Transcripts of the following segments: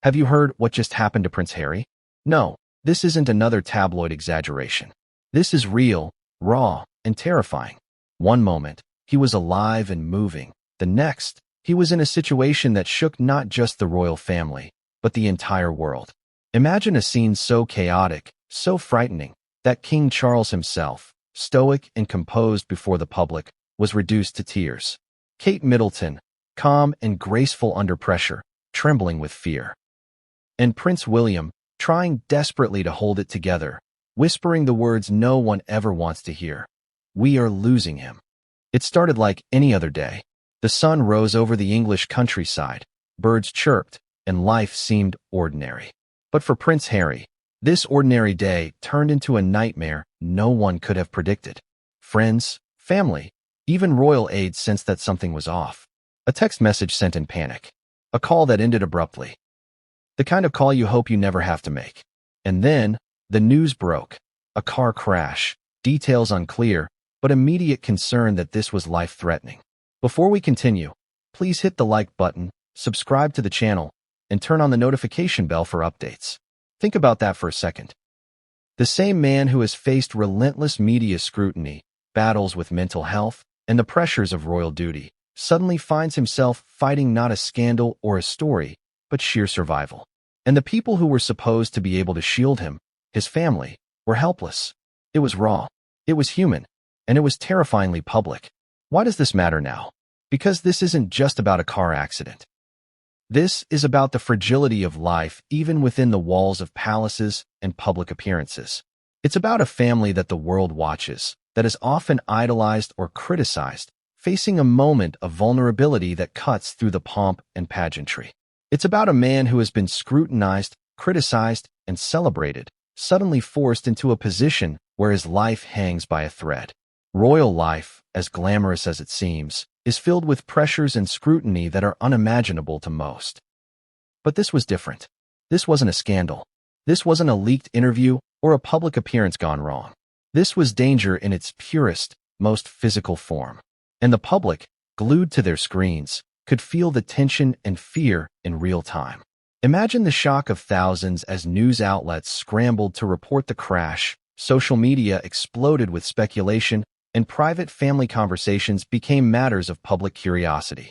Have you heard what just happened to Prince Harry? No, this isn't another tabloid exaggeration. This is real, raw, and terrifying. One moment, he was alive and moving. The next, he was in a situation that shook not just the royal family, but the entire world. Imagine a scene so chaotic, so frightening, that King Charles himself, stoic and composed before the public, was reduced to tears. Kate Middleton, calm and graceful under pressure, trembling with fear. And Prince William, trying desperately to hold it together, whispering the words no one ever wants to hear. We are losing him. It started like any other day. The sun rose over the English countryside, birds chirped, and life seemed ordinary. But for Prince Harry, this ordinary day turned into a nightmare no one could have predicted. Friends, family, even royal aides sensed that something was off. A text message sent in panic. A call that ended abruptly. The kind of call you hope you never have to make. And then, the news broke. A car crash, details unclear, but immediate concern that this was life-threatening. Before we continue, please hit the like button, subscribe to the channel, and turn on the notification bell for updates. Think about that for a second. The same man who has faced relentless media scrutiny, battles with mental health, and the pressures of royal duty, suddenly finds himself fighting not a scandal or a story, but sheer survival. And the people who were supposed to be able to shield him, his family, were helpless. It was raw, it was human, and it was terrifyingly public. Why does this matter now? Because this isn't just about a car accident. This is about the fragility of life even within the walls of palaces and public appearances. It's about a family that the world watches, that is often idolized or criticized, facing a moment of vulnerability that cuts through the pomp and pageantry. It's about a man who has been scrutinized, criticized, and celebrated, suddenly forced into a position where his life hangs by a thread. Royal life, as glamorous as it seems, is filled with pressures and scrutiny that are unimaginable to most. But this was different. This wasn't a scandal. This wasn't a leaked interview or a public appearance gone wrong. This was danger in its purest, most physical form. And the public, glued to their screens, could feel the tension and fear in real time. Imagine the shock of thousands as news outlets scrambled to report the crash, social media exploded with speculation, and private family conversations became matters of public curiosity.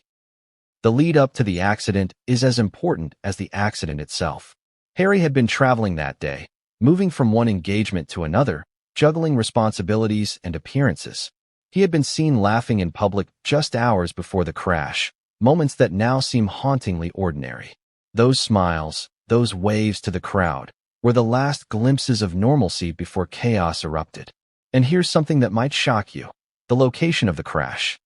The lead-up to the accident is as important as the accident itself. Harry had been traveling that day, moving from one engagement to another, juggling responsibilities and appearances. He had been seen laughing in public just hours before the crash, moments that now seem hauntingly ordinary. Those smiles, those waves to the crowd, were the last glimpses of normalcy before chaos erupted. And here's something that might shock you: the location of the crash.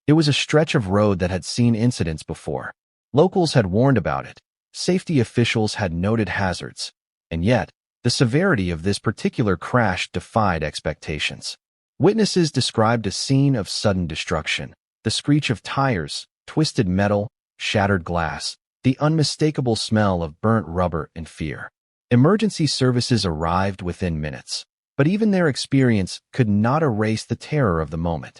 It was a stretch of road that had seen incidents before. Locals had warned about it. Safety officials had noted hazards. And yet, the severity of this particular crash defied expectations. Witnesses described a scene of sudden destruction: the screech of tires, twisted metal, shattered glass, the unmistakable smell of burnt rubber and fear. Emergency services arrived within minutes. But even their experience could not erase the terror of the moment.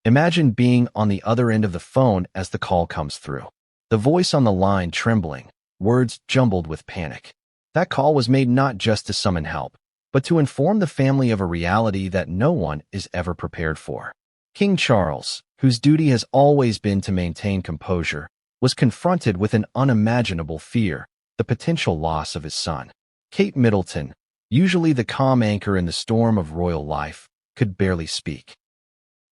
Imagine being on the other end of the phone as the call comes through. The voice on the line trembling, words jumbled with panic. That call was made not just to summon help, but to inform the family of a reality that no one is ever prepared for. King Charles, whose duty has always been to maintain composure, was confronted with an unimaginable fear: the potential loss of his son. Kate Middleton, usually the calm anchor in the storm of royal life, could barely speak.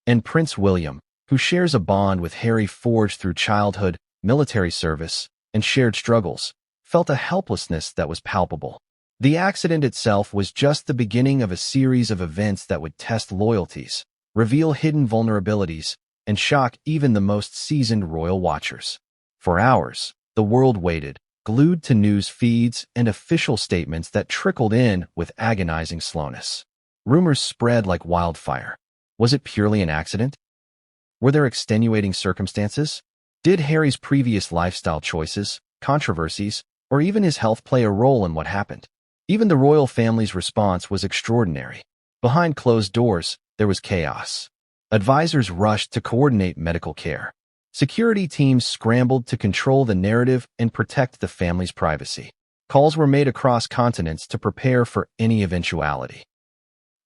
And Prince William, who shares a bond with Harry forged through childhood, military service, and shared struggles, felt a helplessness that was palpable. The accident itself was just the beginning of a series of events that would test loyalties, reveal hidden vulnerabilities, and shock even the most seasoned royal watchers. For hours, the world waited, glued to news feeds and official statements that trickled in with agonizing slowness. Rumors spread like wildfire. Was it purely an accident? Were there extenuating circumstances? Did Harry's previous lifestyle choices, controversies, or even his health play a role in what happened? Even the royal family's response was extraordinary. Behind closed doors, there was chaos. Advisors rushed to coordinate medical care. Security teams scrambled to control the narrative and protect the family's privacy. Calls were made across continents to prepare for any eventuality.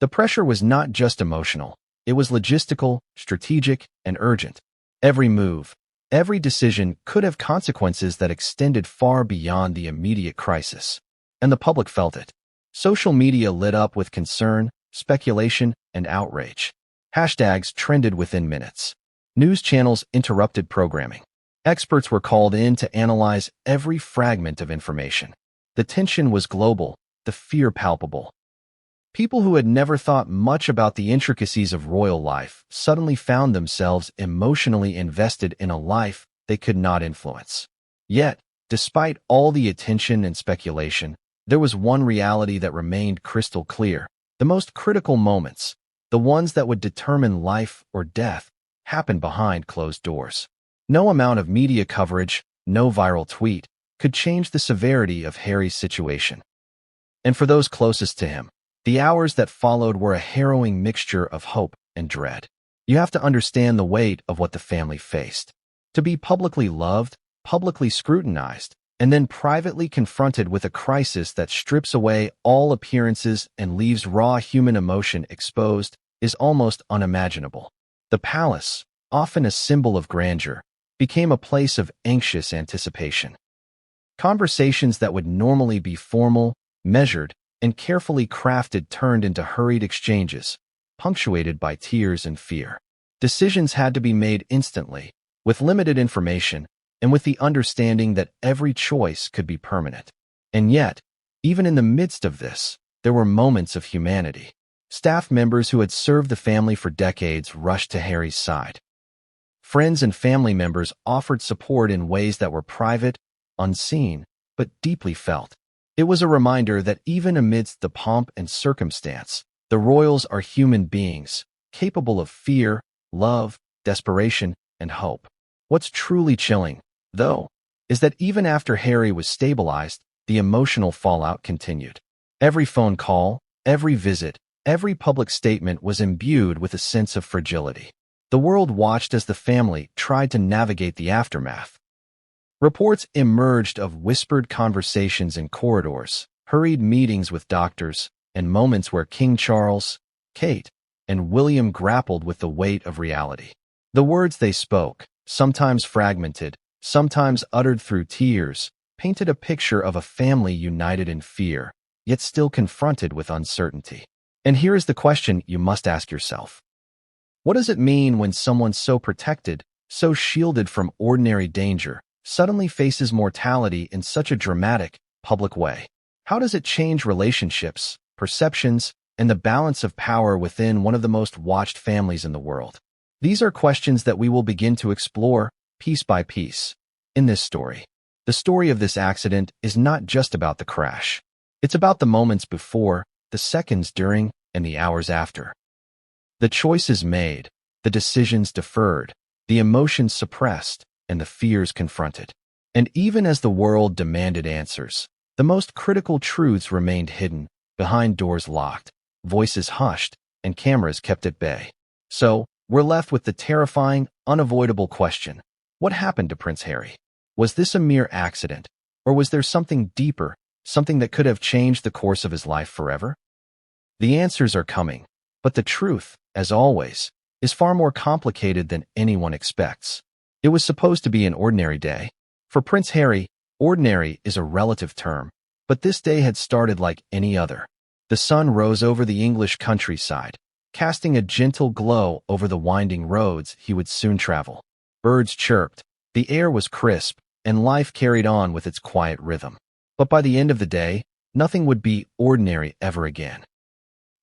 The pressure was not just emotional, it was logistical, strategic, and urgent. Every move, every decision could have consequences that extended far beyond the immediate crisis. And the public felt it. Social media lit up with concern, speculation, and outrage. Hashtags trended within minutes. News channels interrupted programming. Experts were called in to analyze every fragment of information. The tension was global, the fear palpable. People who had never thought much about the intricacies of royal life suddenly found themselves emotionally invested in a life they could not influence. Yet, despite all the attention and speculation, there was one reality that remained crystal clear. The most critical moments, the ones that would determine life or death, happened behind closed doors. No amount of media coverage, no viral tweet, could change the severity of Harry's situation. And for those closest to him, the hours that followed were a harrowing mixture of hope and dread. You have to understand the weight of what the family faced. To be publicly loved, publicly scrutinized, and then privately confronted with a crisis that strips away all appearances and leaves raw human emotion exposed is almost unimaginable. The palace, often a symbol of grandeur, became a place of anxious anticipation. Conversations that would normally be formal, measured, and carefully crafted turned into hurried exchanges, punctuated by tears and fear. Decisions had to be made instantly, with limited information, and with the understanding that every choice could be permanent. And yet, even in the midst of this, there were moments of humanity. Staff members who had served the family for decades rushed to Harry's side. Friends and family members offered support in ways that were private, unseen, but deeply felt. It was a reminder that even amidst the pomp and circumstance, the royals are human beings, capable of fear, love, desperation, and hope. What's truly chilling, though, is that even after Harry was stabilized, the emotional fallout continued. Every phone call, every visit, every public statement was imbued with a sense of fragility. The world watched as the family tried to navigate the aftermath. Reports emerged of whispered conversations in corridors, hurried meetings with doctors, and moments where King Charles, Kate, and William grappled with the weight of reality. The words they spoke, sometimes fragmented, sometimes uttered through tears, painted a picture of a family united in fear, yet still confronted with uncertainty. And here is the question you must ask yourself. What does it mean when someone so protected, so shielded from ordinary danger, suddenly faces mortality in such a dramatic, public way? How does it change relationships, perceptions, and the balance of power within one of the most watched families in the world? These are questions that we will begin to explore, piece by piece, in this story. The story of this accident is not just about the crash. It's about the moments before, the seconds during, and the hours after. The choices made, the decisions deferred, the emotions suppressed, and the fears confronted. And even as the world demanded answers, the most critical truths remained hidden, behind doors locked, voices hushed, and cameras kept at bay. So, we're left with the terrifying, unavoidable question: what happened to Prince Harry? Was this a mere accident, or was there something deeper, something that could have changed the course of his life forever? The answers are coming, but the truth, as always, is far more complicated than anyone expects. It was supposed to be an ordinary day. For Prince Harry, ordinary is a relative term, but this day had started like any other. The sun rose over the English countryside, casting a gentle glow over the winding roads he would soon travel. Birds chirped, the air was crisp, and life carried on with its quiet rhythm. But by the end of the day, nothing would be ordinary ever again.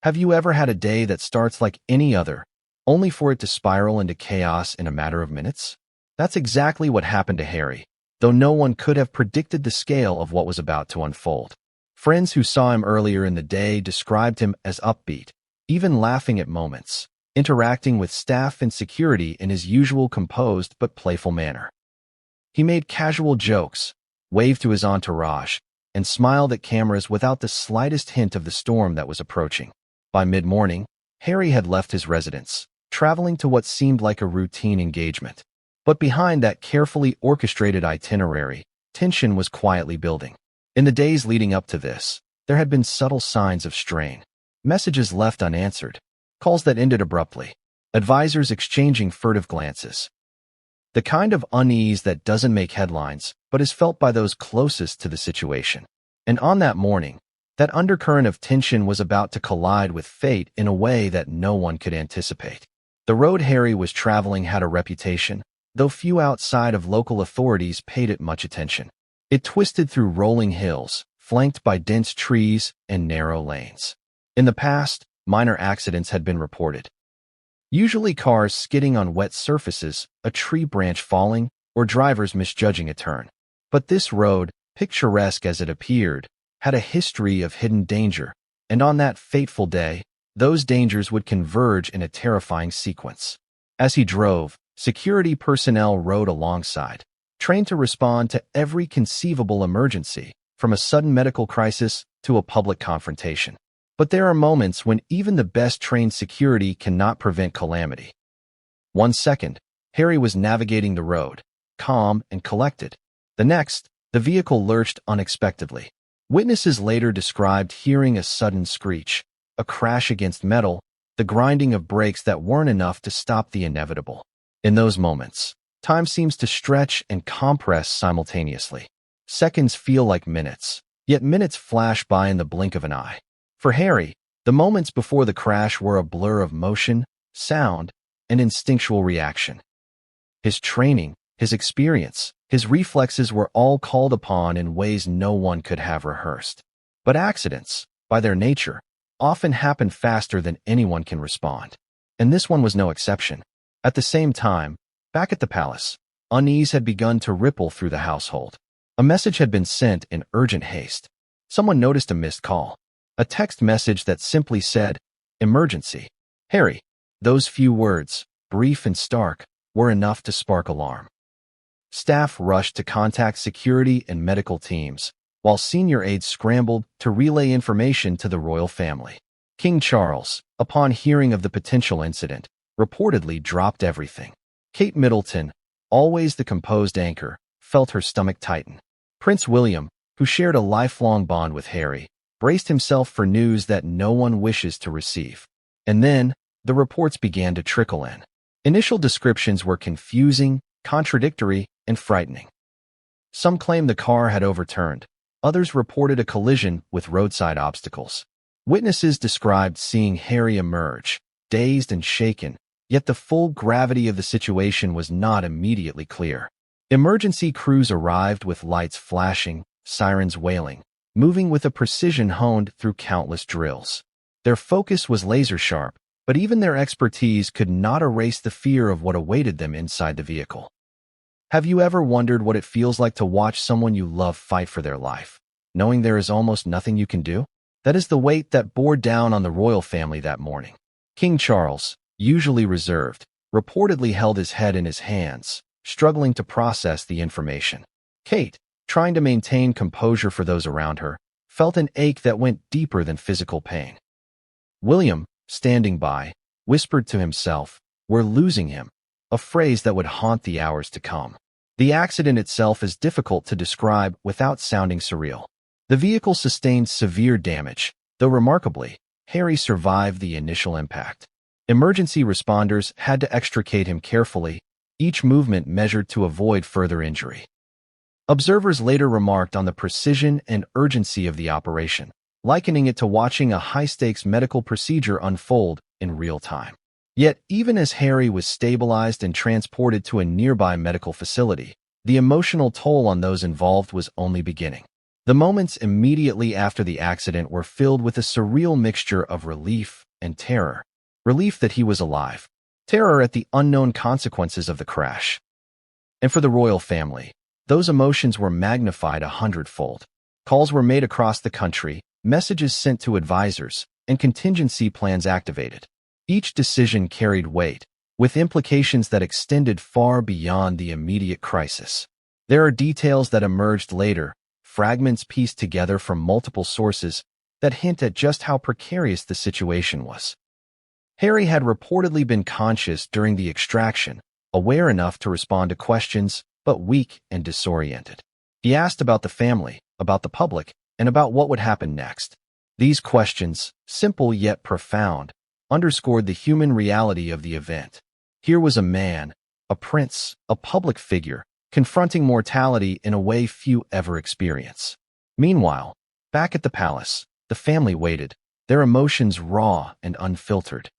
Have you ever had a day that starts like any other, only for it to spiral into chaos in a matter of minutes? That's exactly what happened to Harry, though no one could have predicted the scale of what was about to unfold. Friends who saw him earlier in the day described him as upbeat, even laughing at moments, interacting with staff and security in his usual composed but playful manner. He made casual jokes, waved to his entourage, and smiled at cameras without the slightest hint of the storm that was approaching. By mid-morning, Harry had left his residence, traveling to what seemed like a routine engagement. But behind that carefully orchestrated itinerary, tension was quietly building. In the days leading up to this, there had been subtle signs of strain. Messages left unanswered, calls that ended abruptly, advisors exchanging furtive glances. The kind of unease that doesn't make headlines, but is felt by those closest to the situation. And on that morning, that undercurrent of tension was about to collide with fate in a way that no one could anticipate. The road Harry was traveling had a reputation, though few outside of local authorities paid it much attention. It twisted through rolling hills, flanked by dense trees and narrow lanes. In the past, minor accidents had been reported. Usually cars skidding on wet surfaces, a tree branch falling, or drivers misjudging a turn. But this road, picturesque as it appeared, had a history of hidden danger, and on that fateful day, those dangers would converge in a terrifying sequence. As he drove, security personnel rode alongside, trained to respond to every conceivable emergency, from a sudden medical crisis to a public confrontation. But there are moments when even the best trained security cannot prevent calamity. 1 second, Harry was navigating the road, calm and collected. The next, the vehicle lurched unexpectedly. Witnesses later described hearing a sudden screech, a crash against metal, the grinding of brakes that weren't enough to stop the inevitable. In those moments, time seems to stretch and compress simultaneously. Seconds feel like minutes, yet minutes flash by in the blink of an eye. For Harry, the moments before the crash were a blur of motion, sound, and instinctual reaction. His training, his experience, his reflexes were all called upon in ways no one could have rehearsed. But accidents, by their nature, often happen faster than anyone can respond. And this one was no exception. At the same time, back at the palace, unease had begun to ripple through the household. A message had been sent in urgent haste. Someone noticed a missed call. A text message that simply said, "Emergency. Harry." Those few words, brief and stark, were enough to spark alarm. Staff rushed to contact security and medical teams, while senior aides scrambled to relay information to the royal family. King Charles, upon hearing of the potential incident, reportedly dropped everything. Kate Middleton, always the composed anchor, felt her stomach tighten. Prince William, who shared a lifelong bond with Harry, braced himself for news that no one wishes to receive. And then, the reports began to trickle in. Initial descriptions were confusing, contradictory, and frightening. Some claimed the car had overturned. Others reported a collision with roadside obstacles. Witnesses described seeing Harry emerge, dazed and shaken, yet the full gravity of the situation was not immediately clear. Emergency crews arrived with lights flashing, sirens wailing, moving with a precision honed through countless drills. Their focus was laser-sharp, but even their expertise could not erase the fear of what awaited them inside the vehicle. Have you ever wondered what it feels like to watch someone you love fight for their life, knowing there is almost nothing you can do? That is the weight that bore down on the royal family that morning. King Charles, usually reserved, reportedly held his head in his hands, struggling to process the information. Kate, trying to maintain composure for those around her, felt an ache that went deeper than physical pain. William, standing by, whispered to himself, "We're losing him," a phrase that would haunt the hours to come. The accident itself is difficult to describe without sounding surreal. The vehicle sustained severe damage, though remarkably, Harry survived the initial impact. Emergency responders had to extricate him carefully, each movement measured to avoid further injury. Observers later remarked on the precision and urgency of the operation, likening it to watching a high-stakes medical procedure unfold in real time. Yet, even as Harry was stabilized and transported to a nearby medical facility, the emotional toll on those involved was only beginning. The moments immediately after the accident were filled with a surreal mixture of relief and terror. Relief that he was alive, terror at the unknown consequences of the crash. And for the royal family, those emotions were magnified 100-fold. Calls were made across the country, messages sent to advisors, and contingency plans activated. Each decision carried weight, with implications that extended far beyond the immediate crisis. There are details that emerged later, fragments pieced together from multiple sources, that hint at just how precarious the situation was. Harry had reportedly been conscious during the extraction, aware enough to respond to questions, but weak and disoriented. He asked about the family, about the public, and about what would happen next. These questions, simple yet profound, underscored the human reality of the event. Here was a man, a prince, a public figure, confronting mortality in a way few ever experience. Meanwhile, back at the palace, the family waited, their emotions raw and unfiltered.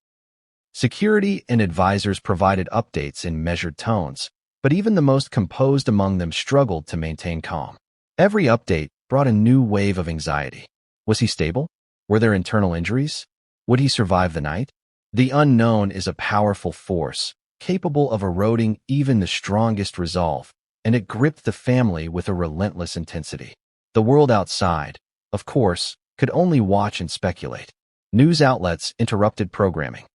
Security and advisors provided updates in measured tones, but even the most composed among them struggled to maintain calm. Every update brought a new wave of anxiety. Was he stable? Were there internal injuries? Would he survive the night? The unknown is a powerful force, capable of eroding even the strongest resolve, and it gripped the family with a relentless intensity. The world outside, of course, could only watch and speculate. News outlets interrupted programming.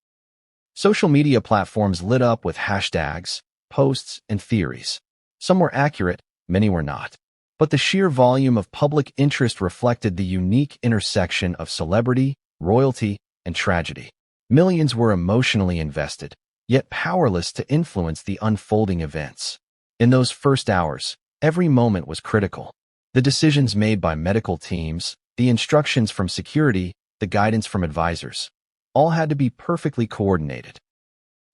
Social media platforms lit up with hashtags, posts, and theories. Some were accurate, many were not. But the sheer volume of public interest reflected the unique intersection of celebrity, royalty, and tragedy. Millions were emotionally invested, yet powerless to influence the unfolding events. In those first hours, every moment was critical. The decisions made by medical teams, the instructions from security, the guidance from advisors, all had to be perfectly coordinated.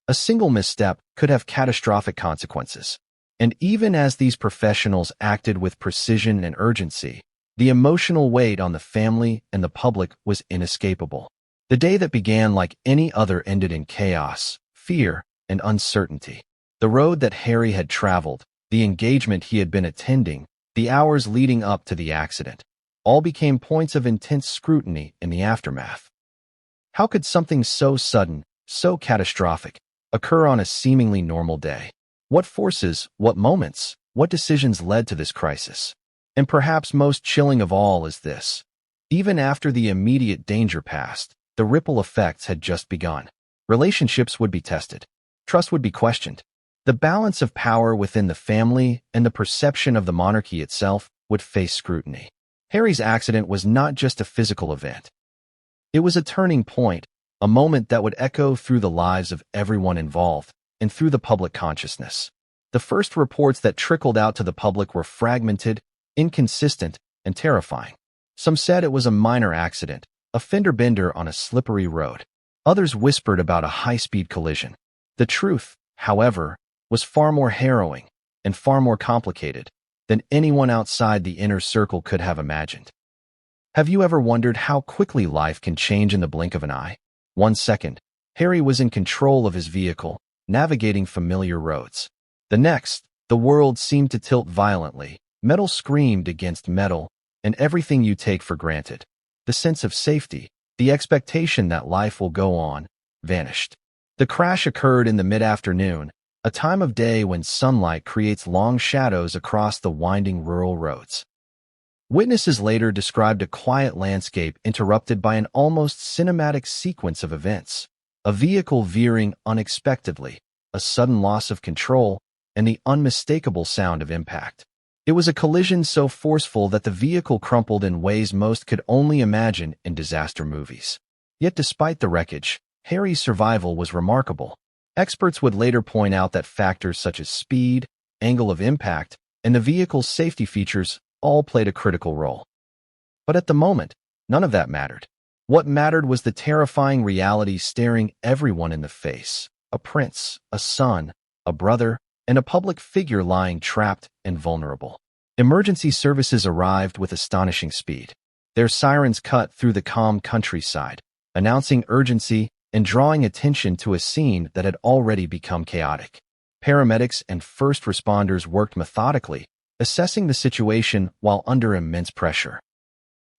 A single misstep could have catastrophic consequences. And even as these professionals acted with precision and urgency, the emotional weight on the family and the public was inescapable. The day that began like any other ended in chaos, fear, and uncertainty. The road that Harry had traveled, the engagement he had been attending, the hours leading up to the accident, all became points of intense scrutiny in the aftermath. How could something so sudden, so catastrophic, occur on a seemingly normal day? What forces, what moments, what decisions led to this crisis? And perhaps most chilling of all is this. Even after the immediate danger passed, the ripple effects had just begun. Relationships would be tested. Trust would be questioned. The balance of power within the family and the perception of the monarchy itself would face scrutiny. Harry's accident was not just a physical event. It was a turning point, a moment that would echo through the lives of everyone involved and through the public consciousness. The first reports that trickled out to the public were fragmented, inconsistent, and terrifying. Some said it was a minor accident, a fender bender on a slippery road. Others whispered about a high-speed collision. The truth, however, was far more harrowing and far more complicated than anyone outside the inner circle could have imagined. Have you ever wondered how quickly life can change in the blink of an eye? 1 second, Harry was in control of his vehicle, navigating familiar roads. The next, the world seemed to tilt violently. Metal screamed against metal, and everything you take for granted, the sense of safety, the expectation that life will go on, vanished. The crash occurred in the mid-afternoon, a time of day when sunlight creates long shadows across the winding rural roads. Witnesses later described a quiet landscape interrupted by an almost cinematic sequence of events. A vehicle veering unexpectedly, a sudden loss of control, and the unmistakable sound of impact. It was a collision so forceful that the vehicle crumpled in ways most could only imagine in disaster movies. Yet despite the wreckage, Harry's survival was remarkable. Experts would later point out that factors such as speed, angle of impact, and the vehicle's safety features all played a critical role. But at the moment, none of that mattered. What mattered was the terrifying reality staring everyone in the face. A prince, a son, a brother, and a public figure lying trapped and vulnerable. Emergency services arrived with astonishing speed. Their sirens cut through the calm countryside, announcing urgency and drawing attention to a scene that had already become chaotic. Paramedics and first responders worked methodically, assessing the situation while under immense pressure.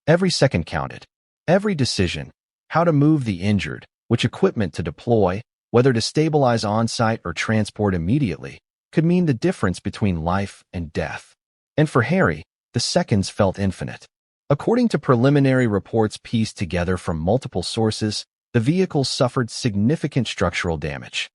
Every second counted. Every decision, how to move the injured, which equipment to deploy, whether to stabilize on-site or transport immediately, could mean the difference between life and death. And for Harry, the seconds felt infinite. According to preliminary reports pieced together from multiple sources, the vehicle suffered significant structural damage.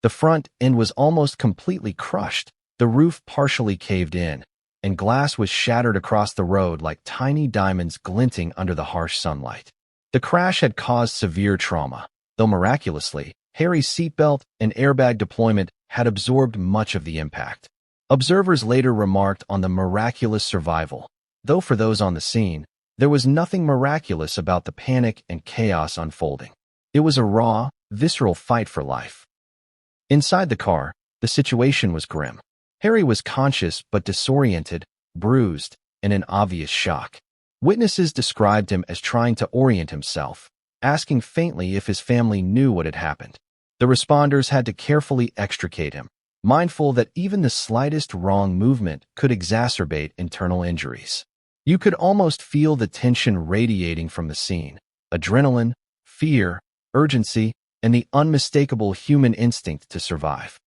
The front end was almost completely crushed, the roof partially caved in, and glass was shattered across the road like tiny diamonds glinting under the harsh sunlight. The crash had caused severe trauma, though miraculously, Harry's seatbelt and airbag deployment had absorbed much of the impact. Observers later remarked on the miraculous survival, though for those on the scene, there was nothing miraculous about the panic and chaos unfolding. It was a raw, visceral fight for life. Inside the car, the situation was grim. Harry was conscious but disoriented, bruised, and in obvious shock. Witnesses described him as trying to orient himself, asking faintly if his family knew what had happened. The responders had to carefully extricate him, mindful that even the slightest wrong movement could exacerbate internal injuries. You could almost feel the tension radiating from the scene: adrenaline, fear, urgency, and the unmistakable human instinct to survive.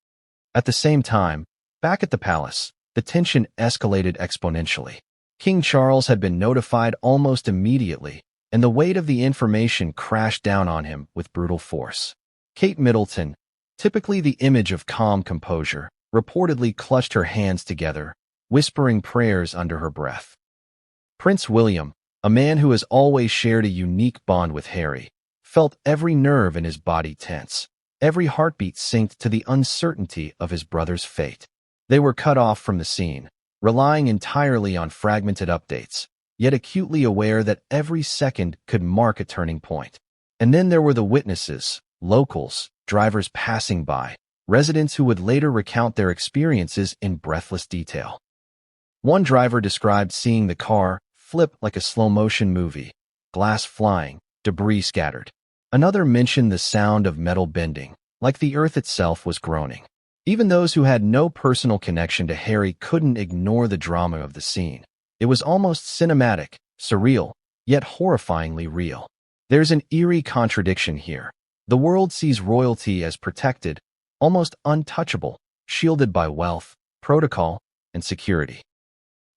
At the same time, back at the palace, the tension escalated exponentially. King Charles had been notified almost immediately, and the weight of the information crashed down on him with brutal force. Kate Middleton, typically the image of calm composure, reportedly clutched her hands together, whispering prayers under her breath. Prince William, a man who has always shared a unique bond with Harry, felt every nerve in his body tense, every heartbeat synced to the uncertainty of his brother's fate. They were cut off from the scene, relying entirely on fragmented updates, yet acutely aware that every second could mark a turning point. And then there were the witnesses, locals, drivers passing by, residents who would later recount their experiences in breathless detail. One driver described seeing the car flip like a slow-motion movie, glass flying, debris scattered. Another mentioned the sound of metal bending, like the earth itself was groaning. Even those who had no personal connection to Harry couldn't ignore the drama of the scene. It was almost cinematic, surreal, yet horrifyingly real. There's an eerie contradiction here. The world sees royalty as protected, almost untouchable, shielded by wealth, protocol, and security.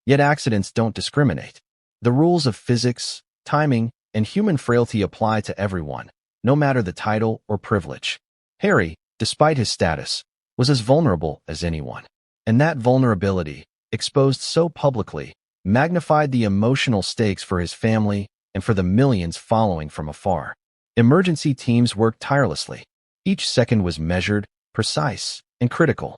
Yet accidents don't discriminate. The rules of physics, timing, and human frailty apply to everyone, no matter the title or privilege. Harry, despite his status, was as vulnerable as anyone. And that vulnerability, exposed so publicly, magnified the emotional stakes for his family and for the millions following from afar. Emergency teams worked tirelessly. Each second was measured, precise, and critical.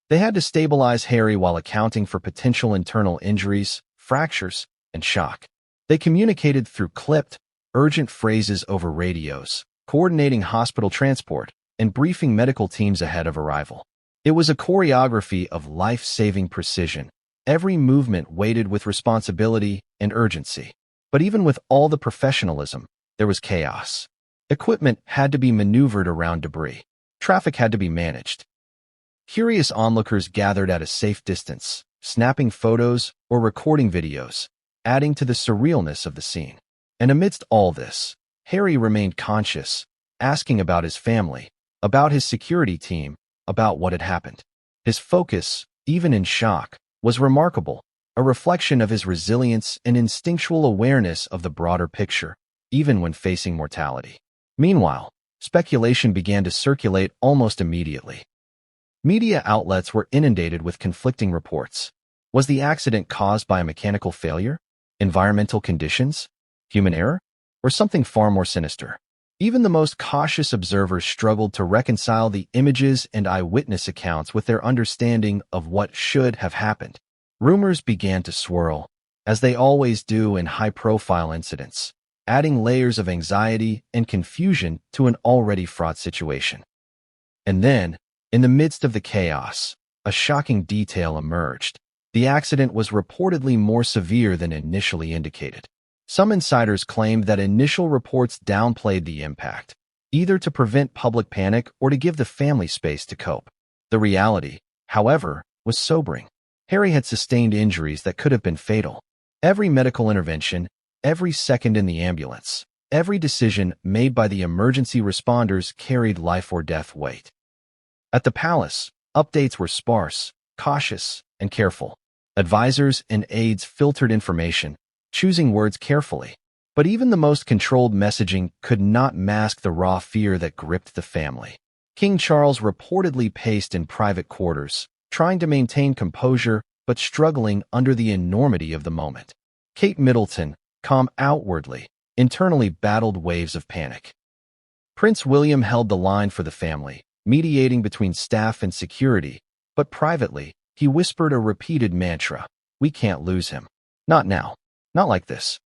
They had to stabilize Harry while accounting for potential internal injuries, fractures, and shock. They communicated through clipped, urgent phrases over radios, coordinating hospital transport, and briefing medical teams ahead of arrival. It was a choreography of life-saving precision, every movement weighted with responsibility and urgency. But even with all the professionalism, there was chaos. Equipment had to be maneuvered around debris. Traffic had to be managed. Curious onlookers gathered at a safe distance, snapping photos or recording videos, adding to the surrealness of the scene. And amidst all this, Harry remained conscious, asking about his family, about his security team, about what had happened. His focus, even in shock, was remarkable, a reflection of his resilience and instinctual awareness of the broader picture, even when facing mortality. Meanwhile, speculation began to circulate almost immediately. Media outlets were inundated with conflicting reports. Was the accident caused by a mechanical failure, environmental conditions, human error, or something far more sinister? Even the most cautious observers struggled to reconcile the images and eyewitness accounts with their understanding of what should have happened. Rumors began to swirl, as they always do in high-profile incidents, adding layers of anxiety and confusion to an already fraught situation. And then, in the midst of the chaos, a shocking detail emerged. The accident was reportedly more severe than initially indicated. Some insiders claimed that initial reports downplayed the impact, either to prevent public panic or to give the family space to cope. The reality, however, was sobering. Harry had sustained injuries that could have been fatal. Every medical intervention, every second in the ambulance, every decision made by the emergency responders carried life or death weight. At the palace, updates were sparse, cautious, and careful. Advisors and aides filtered information, choosing words carefully. But even the most controlled messaging could not mask the raw fear that gripped the family. King Charles reportedly paced in private quarters, trying to maintain composure but struggling under the enormity of the moment. Kate Middleton, calm outwardly, internally battled waves of panic. Prince William held the line for the family, mediating between staff and security, but privately, he whispered a repeated mantra: "We can't lose him. Not now. Not like this."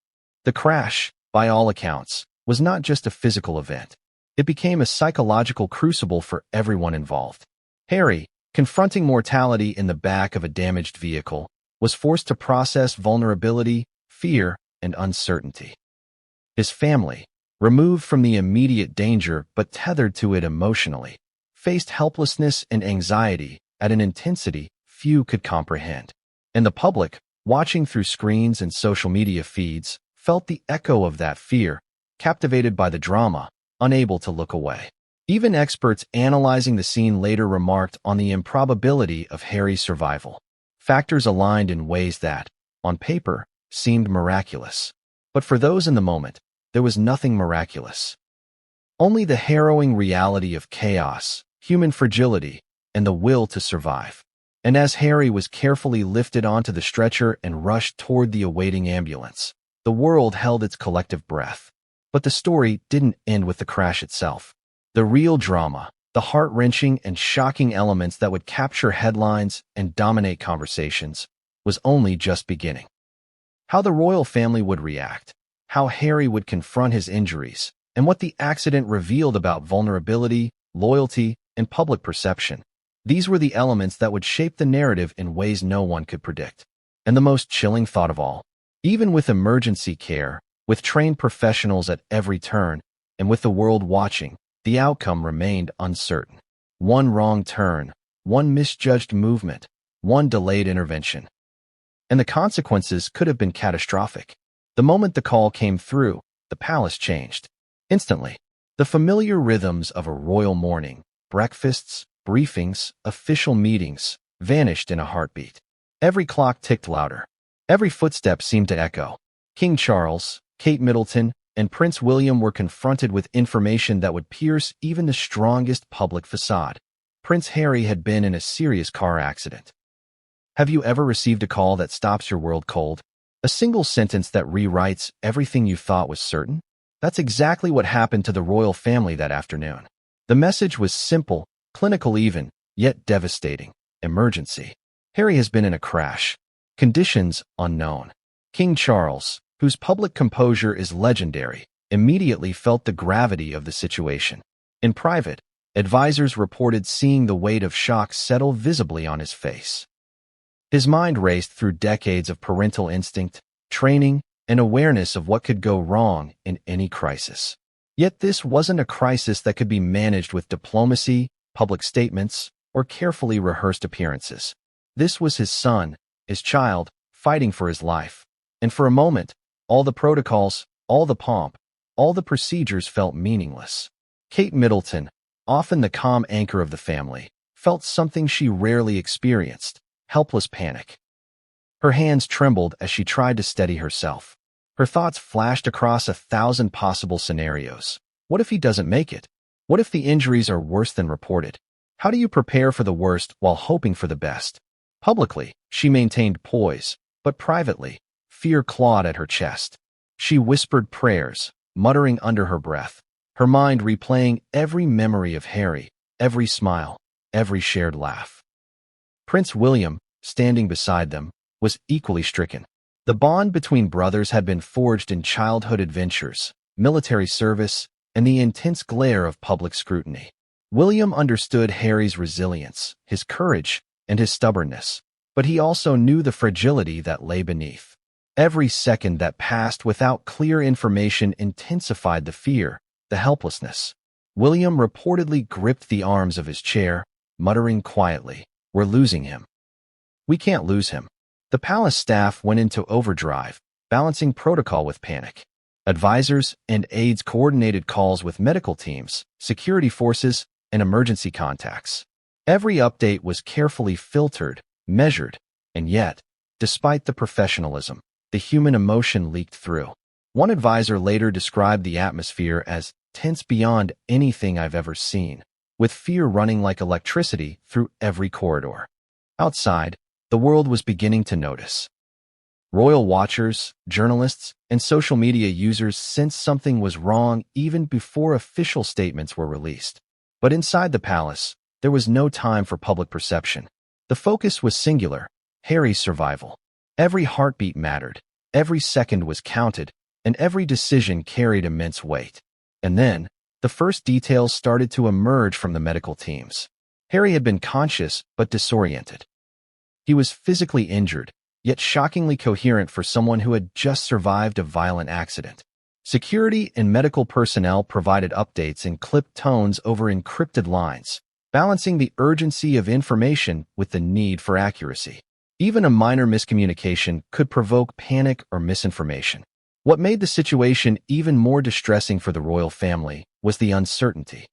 The crash, by all accounts, was not just a physical event. It became a psychological crucible for everyone involved. Harry, confronting mortality in the back of a damaged vehicle, was forced to process vulnerability, fear, and uncertainty. His family, removed from the immediate danger but tethered to it emotionally, faced helplessness and anxiety at an intensity few could comprehend. And the public, watching through screens and social media feeds, felt the echo of that fear, captivated by the drama, unable to look away. Even experts analyzing the scene later remarked on the improbability of Harry's survival. Factors aligned in ways that, on paper, seemed miraculous. But for those in the moment, there was nothing miraculous. Only the harrowing reality of chaos, human fragility, and the will to survive. And as Harry was carefully lifted onto the stretcher and rushed toward the awaiting ambulance, the world held its collective breath. But the story didn't end with the crash itself. The real drama, the heart-wrenching and shocking elements that would capture headlines and dominate conversations, was only just beginning. How the royal family would react, how Harry would confront his injuries, and what the accident revealed about vulnerability, loyalty, and public perception. These were the elements that would shape the narrative in ways no one could predict. And the most chilling thought of all, even with emergency care, with trained professionals at every turn, and with the world watching, the outcome remained uncertain. One wrong turn, one misjudged movement, one delayed intervention. And the consequences could have been catastrophic. The moment the call came through, the palace changed. Instantly, the familiar rhythms of a royal morning, breakfasts, briefings, official meetings, vanished in a heartbeat. Every clock ticked louder. Every footstep seemed to echo. King Charles, Kate Middleton, and Prince William were confronted with information that would pierce even the strongest public facade. Prince Harry had been in a serious car accident. Have you ever received a call that stops your world cold? A single sentence that rewrites everything you thought was certain? That's exactly what happened to the royal family that afternoon. The message was simple, clinical even, yet devastating. Emergency. Harry has been in a crash. Conditions unknown. King Charles, whose public composure is legendary, immediately felt the gravity of the situation. In private, advisors reported seeing the weight of shock settle visibly on his face. His mind raced through decades of parental instinct, training, and awareness of what could go wrong in any crisis. Yet this wasn't a crisis that could be managed with diplomacy, public statements, or carefully rehearsed appearances. This was his son, his child, fighting for his life. And for a moment, all the protocols, all the pomp, all the procedures felt meaningless. Kate Middleton, often the calm anchor of the family, felt something she rarely experienced: helpless panic. Her hands trembled as she tried to steady herself. Her thoughts flashed across 1,000 possible scenarios. What if he doesn't make it? What if the injuries are worse than reported? How do you prepare for the worst while hoping for the best? Publicly, she maintained poise, but privately, fear clawed at her chest. She whispered prayers, muttering under her breath, her mind replaying every memory of Harry, every smile, every shared laugh. Prince William, standing beside them, was equally stricken. The bond between brothers had been forged in childhood adventures, military service, and the intense glare of public scrutiny. William understood Harry's resilience, his courage, and his stubbornness, but he also knew the fragility that lay beneath. Every second that passed without clear information intensified the fear, the helplessness. William reportedly gripped the arms of his chair, muttering quietly, "We're losing him. We can't lose him." The palace staff went into overdrive, balancing protocol with panic. Advisors and aides coordinated calls with medical teams, security forces, and emergency contacts. Every update was carefully filtered, measured, and yet, despite the professionalism, the human emotion leaked through. One advisor later described the atmosphere as tense beyond anything I've ever seen, with fear running like electricity through every corridor. Outside, the world was beginning to notice. Royal watchers, journalists, and social media users sensed something was wrong even before official statements were released. But inside the palace, there was no time for public perception. The focus was singular: Harry's survival. Every heartbeat mattered, every second was counted, and every decision carried immense weight. And then, the first details started to emerge from the medical teams. Harry had been conscious but disoriented. He was physically injured, yet shockingly coherent for someone who had just survived a violent accident. Security and medical personnel provided updates in clipped tones over encrypted lines, balancing the urgency of information with the need for accuracy. Even a minor miscommunication could provoke panic or misinformation. What made the situation even more distressing for the royal family was the uncertainty.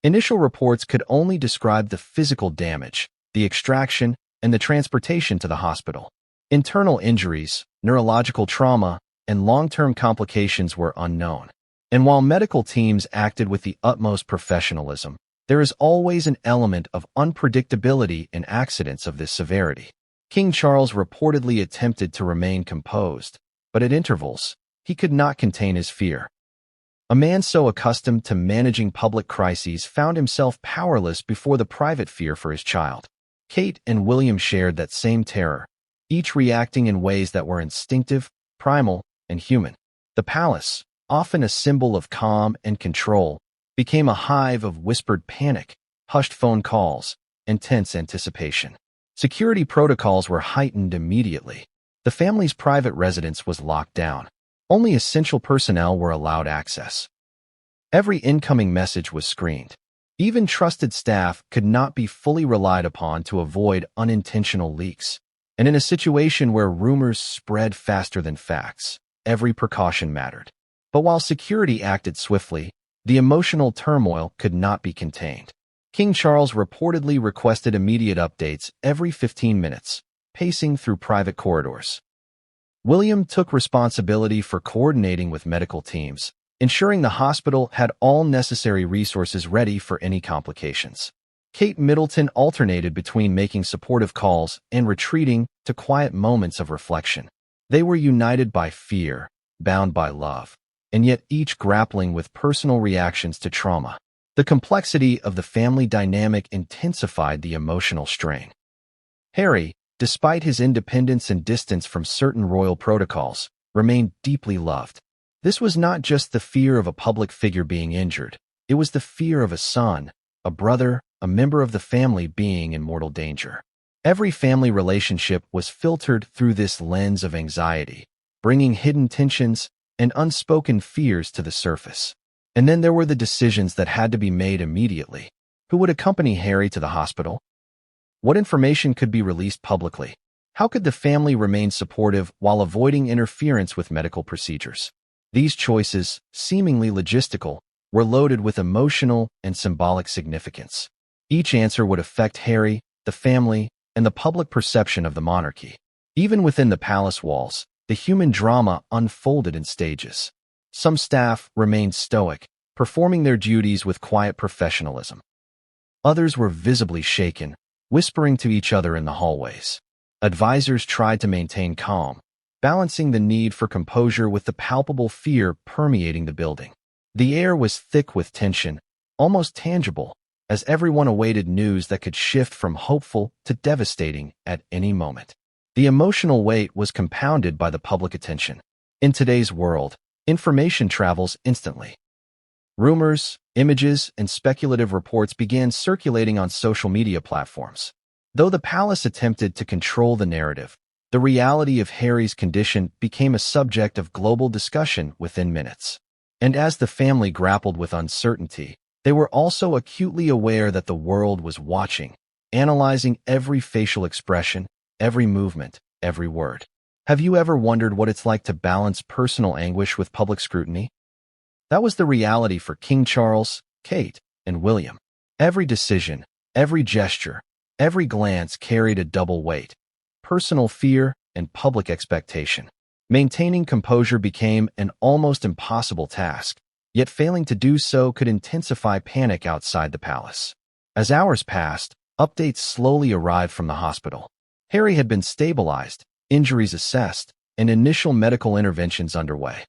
Initial reports could only describe the physical damage, the extraction, and the transportation to the hospital. Internal injuries, neurological trauma, and long-term complications were unknown. And while medical teams acted with the utmost professionalism, there is always an element of unpredictability in accidents of this severity. King Charles reportedly attempted to remain composed, but at intervals, he could not contain his fear. A man so accustomed to managing public crises found himself powerless before the private fear for his child. Kate and William shared that same terror, each reacting in ways that were instinctive, primal, and human. The palace, often a symbol of calm and control, became a hive of whispered panic, hushed phone calls, and tense anticipation. Security protocols were heightened immediately. The family's private residence was locked down. Only essential personnel were allowed access. Every incoming message was screened. Even trusted staff could not be fully relied upon to avoid unintentional leaks. And in a situation where rumors spread faster than facts, every precaution mattered. But while security acted swiftly, the emotional turmoil could not be contained. King Charles reportedly requested immediate updates every 15 minutes, pacing through private corridors. William took responsibility for coordinating with medical teams, ensuring the hospital had all necessary resources ready for any complications. Kate Middleton alternated between making supportive calls and retreating to quiet moments of reflection. They were united by fear, bound by love, and yet each grappling with personal reactions to trauma. The complexity of the family dynamic intensified the emotional strain. Harry, despite his independence and distance from certain royal protocols, remained deeply loved. This was not just the fear of a public figure being injured. It was the fear of a son, a brother, a member of the family being in mortal danger. Every family relationship was filtered through this lens of anxiety, bringing hidden tensions and unspoken fears to the surface. And then there were the decisions that had to be made immediately. Who would accompany Harry to the hospital? What information could be released publicly? How could the family remain supportive while avoiding interference with medical procedures? These choices, seemingly logistical, were loaded with emotional and symbolic significance. Each answer would affect Harry, the family, and the public perception of the monarchy. Even within the palace walls, the human drama unfolded in stages. Some staff remained stoic, performing their duties with quiet professionalism. Others were visibly shaken, whispering to each other in the hallways. Advisors tried to maintain calm, balancing the need for composure with the palpable fear permeating the building. The air was thick with tension, almost tangible, as everyone awaited news that could shift from hopeful to devastating at any moment. The emotional weight was compounded by the public attention. In today's world, information travels instantly. Rumors, images, and speculative reports began circulating on social media platforms. Though the palace attempted to control the narrative, the reality of Harry's condition became a subject of global discussion within minutes. And as the family grappled with uncertainty, they were also acutely aware that the world was watching, analyzing every facial expression, every movement, every word. Have you ever wondered what it's like to balance personal anguish with public scrutiny? That was the reality for King Charles, Kate, and William. Every decision, every gesture, every glance carried a double weight: personal fear and public expectation. Maintaining composure became an almost impossible task, yet failing to do so could intensify panic outside the palace. As hours passed, updates slowly arrived from the hospital. Harry had been stabilized, injuries assessed, and initial medical interventions underway.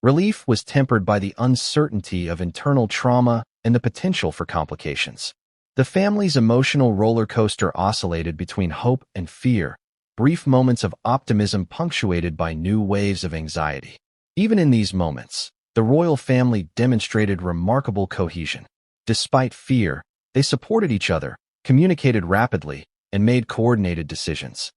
Relief was tempered by the uncertainty of internal trauma and the potential for complications. The family's emotional roller coaster oscillated between hope and fear, brief moments of optimism punctuated by new waves of anxiety. Even in these moments, the royal family demonstrated remarkable cohesion. Despite fear, they supported each other, communicated rapidly, and made coordinated decisions.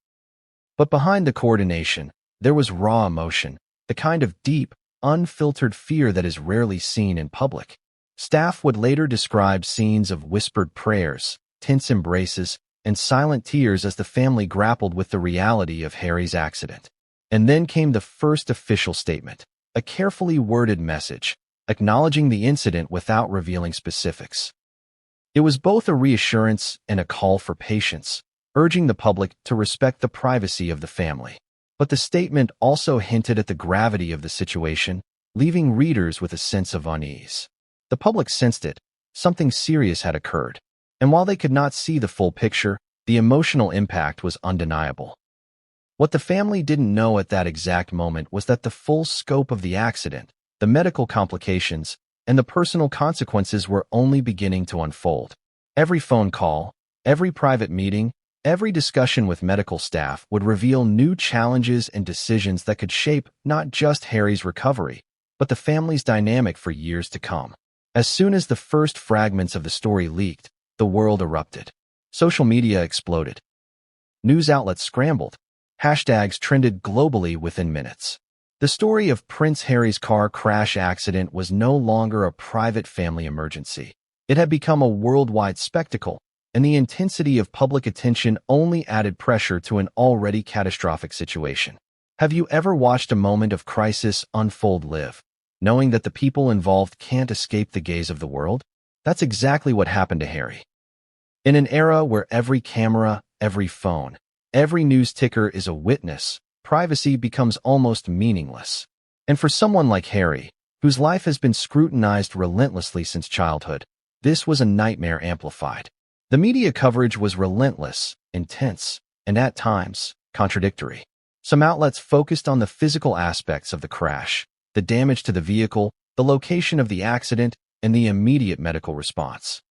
But behind the coordination, there was raw emotion, the kind of deep, unfiltered fear that is rarely seen in public. Staff would later describe scenes of whispered prayers, tense embraces, and silent tears as the family grappled with the reality of Harry's accident. And then came the first official statement, a carefully worded message, acknowledging the incident without revealing specifics. It was both a reassurance and a call for patience, urging the public to respect the privacy of the family. But the statement also hinted at the gravity of the situation, leaving readers with a sense of unease. The public sensed it. Something serious had occurred. And while they could not see the full picture, the emotional impact was undeniable. What the family didn't know at that exact moment was that the full scope of the accident, the medical complications, and the personal consequences were only beginning to unfold. Every phone call, every private meeting, every discussion with medical staff would reveal new challenges and decisions that could shape not just Harry's recovery, but the family's dynamic for years to come. As soon as the first fragments of the story leaked, the world erupted. Social media exploded. News outlets scrambled. Hashtags trended globally within minutes. The story of Prince Harry's car crash accident was no longer a private family emergency. It had become a worldwide spectacle, and the intensity of public attention only added pressure to an already catastrophic situation. Have you ever watched a moment of crisis unfold live, knowing that the people involved can't escape the gaze of the world? That's exactly what happened to Harry. In an era where every camera, every phone, every news ticker is a witness, privacy becomes almost meaningless. And for someone like Harry, whose life has been scrutinized relentlessly since childhood, this was a nightmare amplified. The media coverage was relentless, intense, and at times, contradictory. Some outlets focused on the physical aspects of the crash, the damage to the vehicle, the location of the accident, and the immediate medical response.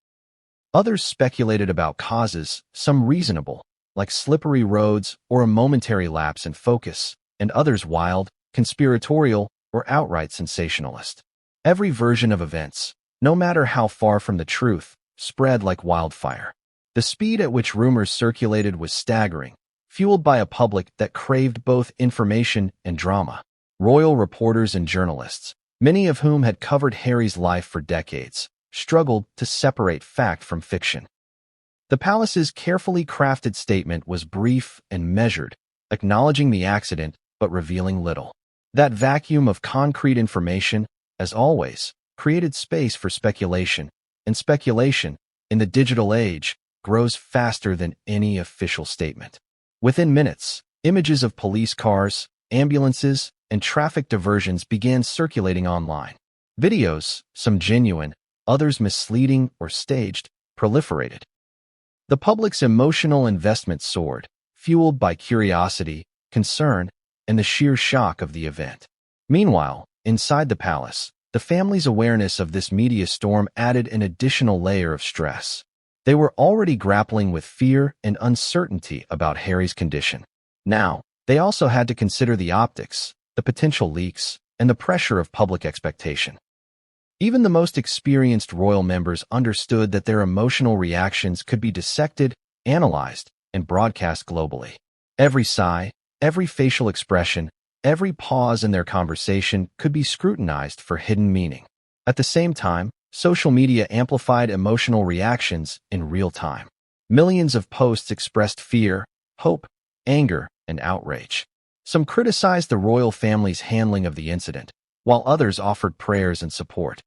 Others speculated about causes, some reasonable, like slippery roads or a momentary lapse in focus, and others wild, conspiratorial, or outright sensationalist. Every version of events, no matter how far from the truth, spread like wildfire. The speed at which rumors circulated was staggering, fueled by a public that craved both information and drama. Royal reporters and journalists, many of whom had covered Harry's life for decades, struggled to separate fact from fiction. The palace's carefully crafted statement was brief and measured, acknowledging the accident but revealing little. That vacuum of concrete information, as always, created space for speculation, and speculation, in the digital age, grows faster than any official statement. Within minutes, images of police cars, ambulances, and traffic diversions began circulating online. Videos, some genuine, others misleading or staged, proliferated. The public's emotional investment soared, fueled by curiosity, concern, and the sheer shock of the event. Meanwhile, inside the palace, the family's awareness of this media storm added an additional layer of stress. They were already grappling with fear and uncertainty about Harry's condition. Now, they also had to consider the optics, the potential leaks, and the pressure of public expectation. Even the most experienced royal members understood that their emotional reactions could be dissected, analyzed, and broadcast globally. Every sigh, every facial expression, every pause in their conversation could be scrutinized for hidden meaning. At the same time, social media amplified emotional reactions in real time. Millions of posts expressed fear, hope, anger, and outrage. Some criticized the royal family's handling of the incident, while others offered prayers and support.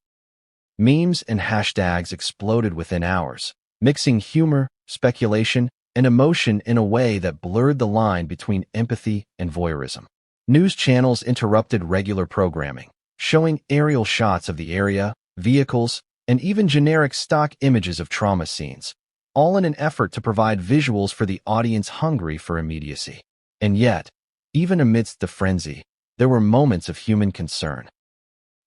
Memes and hashtags exploded within hours, mixing humor, speculation, and emotion in a way that blurred the line between empathy and voyeurism. News channels interrupted regular programming, showing aerial shots of the area, vehicles, and even generic stock images of trauma scenes, all in an effort to provide visuals for the audience hungry for immediacy. And yet, even amidst the frenzy, there were moments of human concern.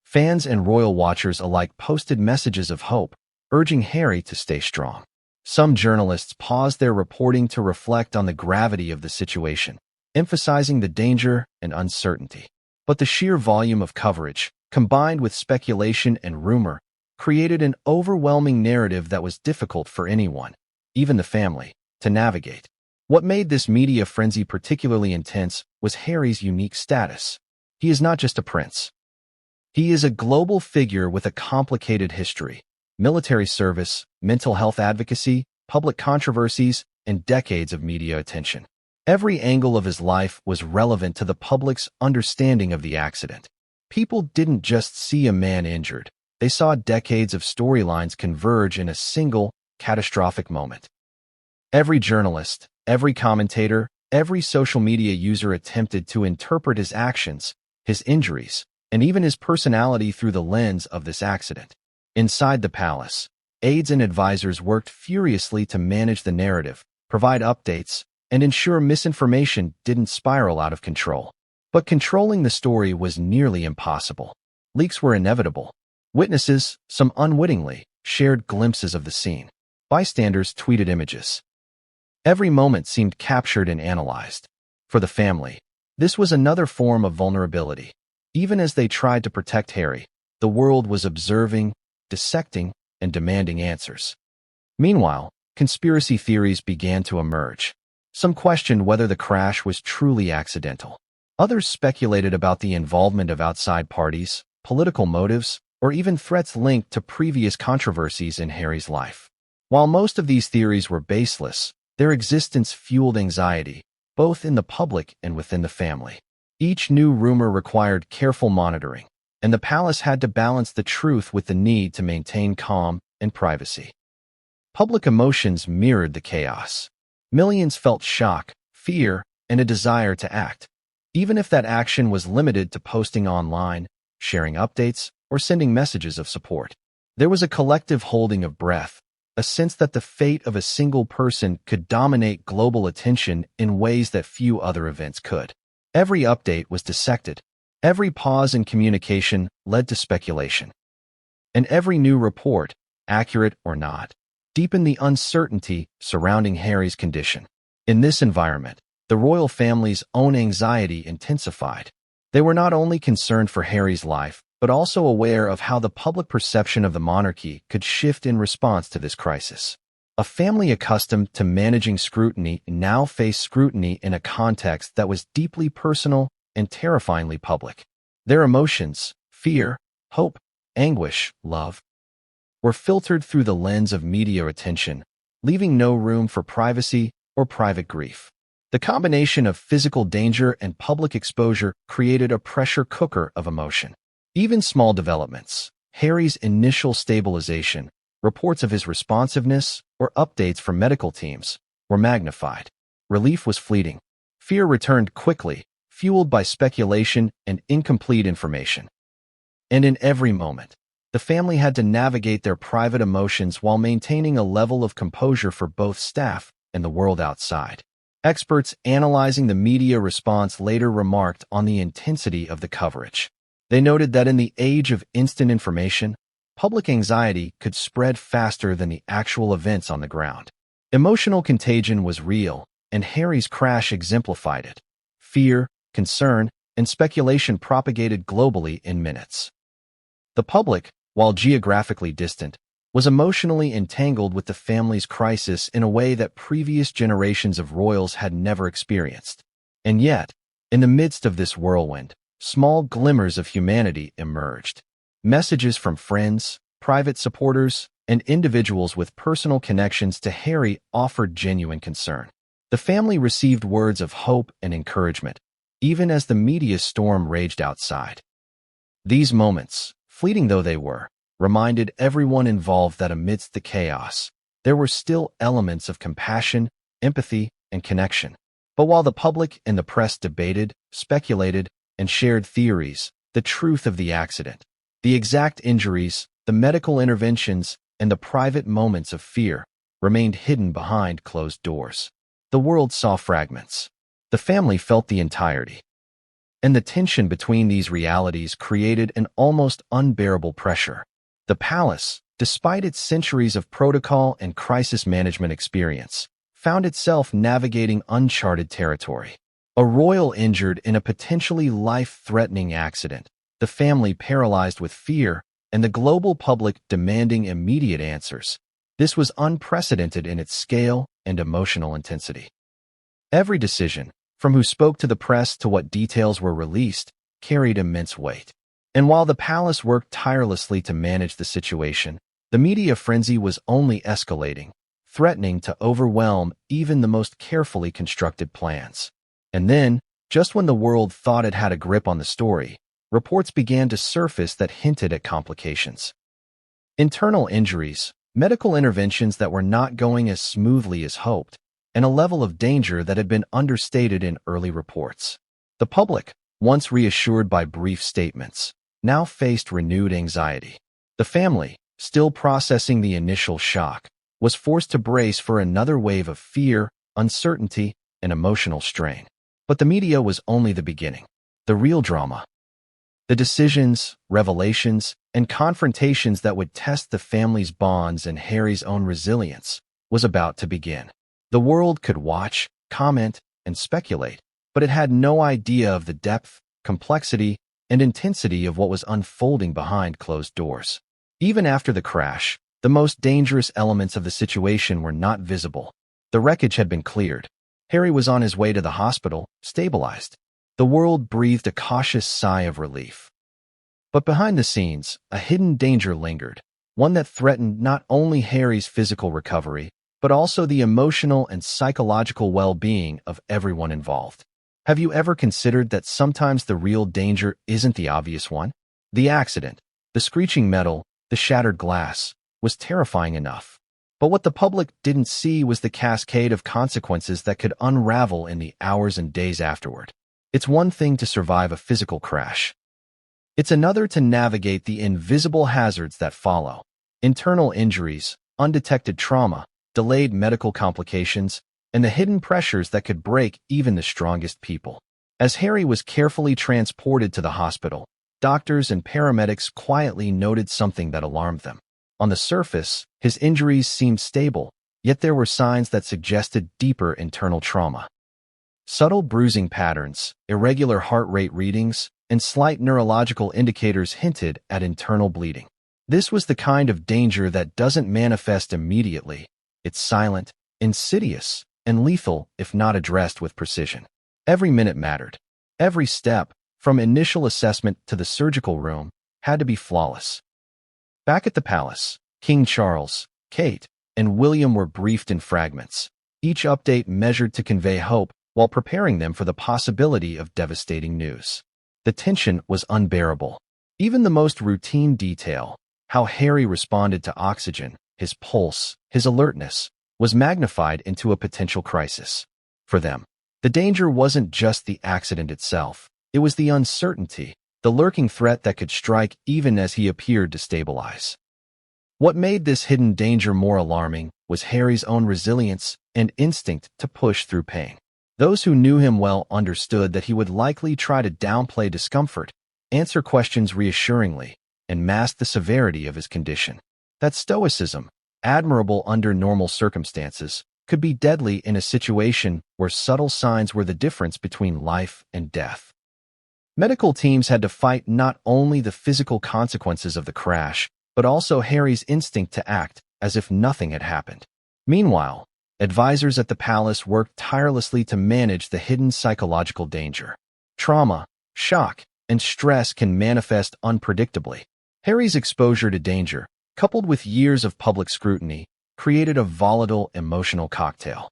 Fans and royal watchers alike posted messages of hope, urging Harry to stay strong. Some journalists paused their reporting to reflect on the gravity of the situation, emphasizing the danger and uncertainty. But the sheer volume of coverage, combined with speculation and rumor, created an overwhelming narrative that was difficult for anyone, even the family, to navigate. What made this media frenzy particularly intense was Harry's unique status. He is not just a prince. He is a global figure with a complicated history: military service, mental health advocacy, public controversies, and decades of media attention. Every angle of his life was relevant to the public's understanding of the accident. People didn't just see a man injured. They saw decades of storylines converge in a single, catastrophic moment. Every journalist, every commentator, every social media user attempted to interpret his actions, his injuries, and even his personality through the lens of this accident. Inside the palace, aides and advisors worked furiously to manage the narrative, provide updates, and ensure misinformation didn't spiral out of control. But controlling the story was nearly impossible. Leaks were inevitable. Witnesses, some unwittingly, shared glimpses of the scene. Bystanders tweeted images. Every moment seemed captured and analyzed. For the family, this was another form of vulnerability. Even as they tried to protect Harry, the world was observing, dissecting, and demanding answers. Meanwhile, conspiracy theories began to emerge. Some questioned whether the crash was truly accidental. Others speculated about the involvement of outside parties, political motives, or even threats linked to previous controversies in Harry's life. While most of these theories were baseless, their existence fueled anxiety, both in the public and within the family. Each new rumor required careful monitoring, and the palace had to balance the truth with the need to maintain calm and privacy. Public emotions mirrored the chaos. Millions felt shock, fear, and a desire to act, even if that action was limited to posting online, sharing updates, or sending messages of support. There was a collective holding of breath, a sense that the fate of a single person could dominate global attention in ways that few other events could. Every update was dissected. Every pause in communication led to speculation. And every new report, accurate or not, deepened the uncertainty surrounding Harry's condition. In this environment, the royal family's own anxiety intensified. They were not only concerned for Harry's life, but also aware of how the public perception of the monarchy could shift in response to this crisis. A family accustomed to managing scrutiny now faced scrutiny in a context that was deeply personal and terrifyingly public. Their emotions, fear, hope, anguish, love, were filtered through the lens of media attention, leaving no room for privacy or private grief. The combination of physical danger and public exposure created a pressure cooker of emotion. Even small developments, Harry's initial stabilization, reports of his responsiveness, or updates from medical teams, were magnified. Relief was fleeting. Fear returned quickly, fueled by speculation and incomplete information. And in every moment, the family had to navigate their private emotions while maintaining a level of composure for both staff and the world outside. Experts analyzing the media response later remarked on the intensity of the coverage. They noted that in the age of instant information, public anxiety could spread faster than the actual events on the ground. Emotional contagion was real, and Harry's crash exemplified it. Fear, concern, and speculation propagated globally in minutes. The public, while geographically distant, was emotionally entangled with the family's crisis in a way that previous generations of royals had never experienced. And yet, in the midst of this whirlwind, small glimmers of humanity emerged. Messages from friends, private supporters, and individuals with personal connections to Harry offered genuine concern. The family received words of hope and encouragement, even as the media storm raged outside. These moments, fleeting though they were, reminded everyone involved that amidst the chaos, there were still elements of compassion, empathy, and connection. But while the public and the press debated, speculated, and shared theories, the truth of the accident, the exact injuries, the medical interventions, and the private moments of fear remained hidden behind closed doors. The world saw fragments. The family felt the entirety. And the tension between these realities created an almost unbearable pressure. The palace, despite its centuries of protocol and crisis management experience, found itself navigating uncharted territory. A royal injured in a potentially life-threatening accident, the family paralyzed with fear, and the global public demanding immediate answers. This was unprecedented in its scale and emotional intensity. Every decision, from who spoke to the press to what details were released, carried immense weight. And while the palace worked tirelessly to manage the situation, the media frenzy was only escalating, threatening to overwhelm even the most carefully constructed plans. And then, just when the world thought it had a grip on the story, reports began to surface that hinted at complications. Internal injuries, medical interventions that were not going as smoothly as hoped, and a level of danger that had been understated in early reports. The public, once reassured by brief statements, now faced renewed anxiety. The family, still processing the initial shock, was forced to brace for another wave of fear, uncertainty, and emotional strain. But the media was only the beginning. The real drama, the decisions, revelations, and confrontations that would test the family's bonds and Harry's own resilience, was about to begin. The world could watch, comment, and speculate, but it had no idea of the depth, complexity, and intensity of what was unfolding behind closed doors. Even after the crash, the most dangerous elements of the situation were not visible. The wreckage had been cleared. Harry was on his way to the hospital, stabilized. The world breathed a cautious sigh of relief. But behind the scenes, a hidden danger lingered, one that threatened not only Harry's physical recovery, but also the emotional and psychological well-being of everyone involved. Have you ever considered that sometimes the real danger isn't the obvious one? The accident, the screeching metal, the shattered glass, was terrifying enough. But what the public didn't see was the cascade of consequences that could unravel in the hours and days afterward. It's one thing to survive a physical crash. It's another to navigate the invisible hazards that follow. Internal injuries, undetected trauma, delayed medical complications, and the hidden pressures that could break even the strongest people. As Harry was carefully transported to the hospital, doctors and paramedics quietly noted something that alarmed them. On the surface, his injuries seemed stable, yet there were signs that suggested deeper internal trauma. Subtle bruising patterns, irregular heart rate readings, and slight neurological indicators hinted at internal bleeding. This was the kind of danger that doesn't manifest immediately. It's silent, insidious, and lethal if not addressed with precision. Every minute mattered. Every step, from initial assessment to the surgical room, had to be flawless. Back at the palace, King Charles, Kate, and William were briefed in fragments, each update measured to convey hope while preparing them for the possibility of devastating news. The tension was unbearable. Even the most routine detail, how Harry responded to oxygen, his pulse, his alertness, was magnified into a potential crisis. For them, the danger wasn't just the accident itself, it was the uncertainty, the lurking threat that could strike even as he appeared to stabilize. What made this hidden danger more alarming was Harry's own resilience and instinct to push through pain. Those who knew him well understood that he would likely try to downplay discomfort, answer questions reassuringly, and mask the severity of his condition. That stoicism, admirable under normal circumstances, could be deadly in a situation where subtle signs were the difference between life and death. Medical teams had to fight not only the physical consequences of the crash, but also Harry's instinct to act as if nothing had happened. Meanwhile, advisors at the palace worked tirelessly to manage the hidden psychological danger. Trauma, shock, and stress can manifest unpredictably. Harry's exposure to danger, coupled with years of public scrutiny, created a volatile emotional cocktail.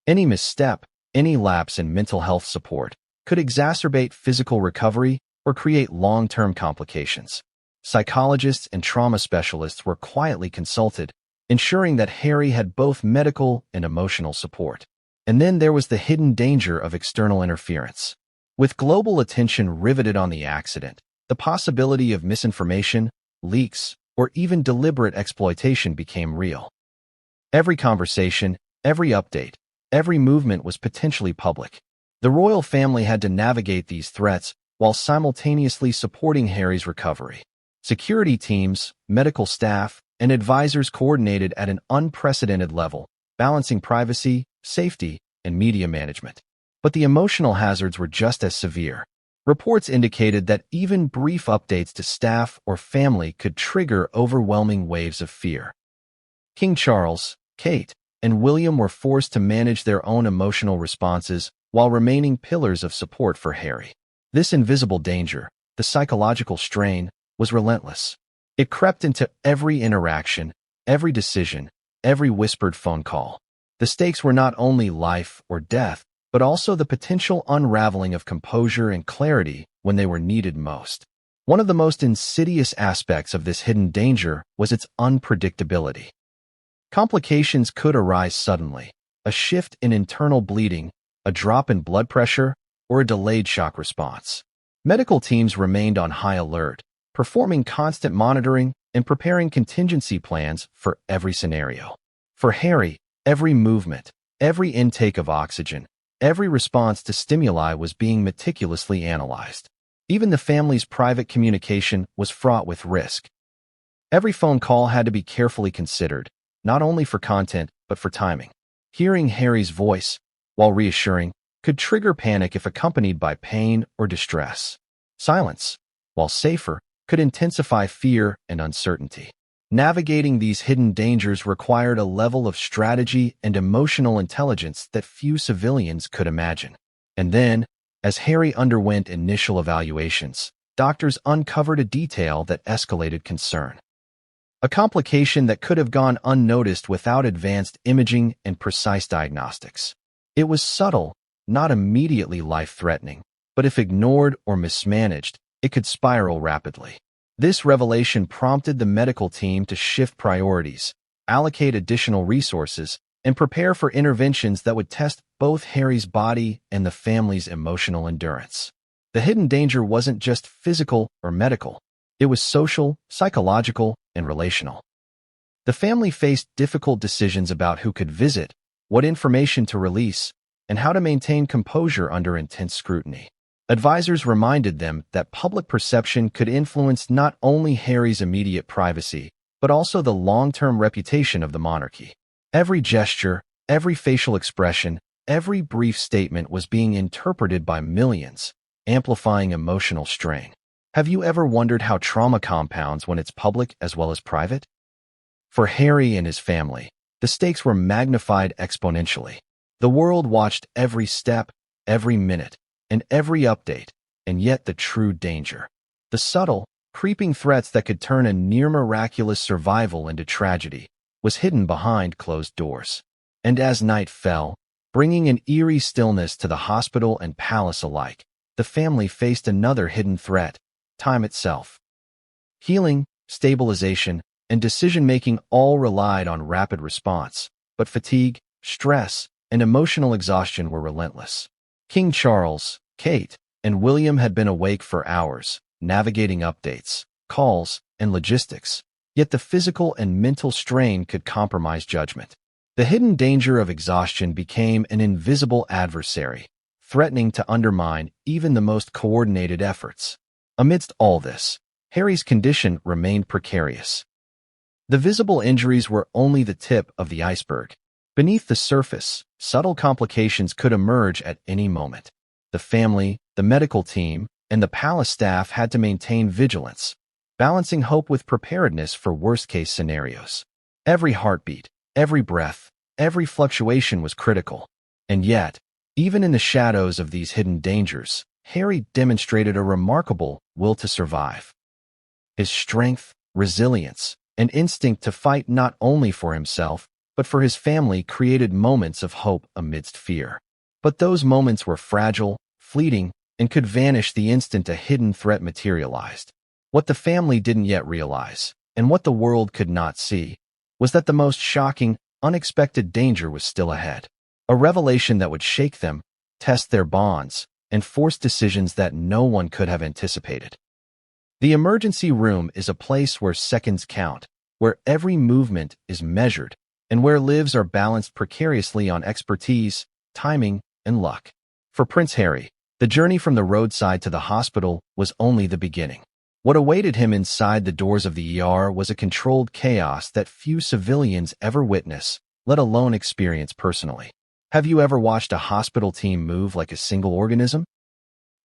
Any misstep, any lapse in mental health support, could exacerbate physical recovery or create long-term complications. Psychologists and trauma specialists were quietly consulted, ensuring that Harry had both medical and emotional support. And then there was the hidden danger of external interference. With global attention riveted on the accident, the possibility of misinformation, leaks, or even deliberate exploitation became real. Every conversation, every update, every movement was potentially public. The royal family had to navigate these threats while simultaneously supporting Harry's recovery. Security teams, medical staff, and advisors coordinated at an unprecedented level, balancing privacy, safety, and media management. But the emotional hazards were just as severe. Reports indicated that even brief updates to staff or family could trigger overwhelming waves of fear. King Charles, Kate, and William were forced to manage their own emotional responses while remaining pillars of support for Harry. This invisible danger, the psychological strain, was relentless. It crept into every interaction, every decision, every whispered phone call. The stakes were not only life or death, but also the potential unraveling of composure and clarity when they were needed most. One of the most insidious aspects of this hidden danger was its unpredictability. Complications could arise suddenly: a shift in internal bleeding, a drop in blood pressure, or a delayed shock response. Medical teams remained on high alert, performing constant monitoring and preparing contingency plans for every scenario. For Harry, every movement, every intake of oxygen, every response to stimuli was being meticulously analyzed. Even the family's private communication was fraught with risk. Every phone call had to be carefully considered, not only for content, but for timing. Hearing Harry's voice, while reassuring, could trigger panic if accompanied by pain or distress. Silence, while safer, could intensify fear and uncertainty. Navigating these hidden dangers required a level of strategy and emotional intelligence that few civilians could imagine. And then, as Harry underwent initial evaluations, doctors uncovered a detail that escalated concern. A complication that could have gone unnoticed without advanced imaging and precise diagnostics. It was subtle, not immediately life-threatening, but if ignored or mismanaged, it could spiral rapidly. This revelation prompted the medical team to shift priorities, allocate additional resources, and prepare for interventions that would test both Harry's body and the family's emotional endurance. The hidden danger wasn't just physical or medical. It was social, psychological, and relational. The family faced difficult decisions about who could visit, what information to release, and how to maintain composure under intense scrutiny. Advisors reminded them that public perception could influence not only Harry's immediate privacy, but also the long-term reputation of the monarchy. Every gesture, every facial expression, every brief statement was being interpreted by millions, amplifying emotional strain. Have you ever wondered how trauma compounds when it's public as well as private? For Harry and his family, the stakes were magnified exponentially. The world watched every step, every minute, and every update, and yet the true danger, the subtle, creeping threats that could turn a near-miraculous survival into tragedy, was hidden behind closed doors. And as night fell, bringing an eerie stillness to the hospital and palace alike, the family faced another hidden threat: time itself. Healing, stabilization, and decision-making all relied on rapid response, but fatigue, stress, and emotional exhaustion were relentless. King Charles, Kate, and William had been awake for hours, navigating updates, calls, and logistics, yet the physical and mental strain could compromise judgment. The hidden danger of exhaustion became an invisible adversary, threatening to undermine even the most coordinated efforts. Amidst all this, Harry's condition remained precarious. The visible injuries were only the tip of the iceberg. Beneath the surface, subtle complications could emerge at any moment. The family, the medical team, and the palace staff had to maintain vigilance, balancing hope with preparedness for worst-case scenarios. Every heartbeat, every breath, every fluctuation was critical. And yet, even in the shadows of these hidden dangers, Harry demonstrated a remarkable will to survive. His strength, resilience, and instinct to fight not only for himself, but for his family created moments of hope amidst fear. But those moments were fragile, fleeting, and could vanish the instant a hidden threat materialized. What the family didn't yet realize, and what the world could not see, was that the most shocking, unexpected danger was still ahead. A revelation that would shake them, test their bonds, and force decisions that no one could have anticipated. The emergency room is a place where seconds count, where every movement is measured, and where lives are balanced precariously on expertise, timing, and luck. For Prince Harry, the journey from the roadside to the hospital was only the beginning. What awaited him inside the doors of the ER was a controlled chaos that few civilians ever witness, let alone experience personally. Have you ever watched a hospital team move like a single organism?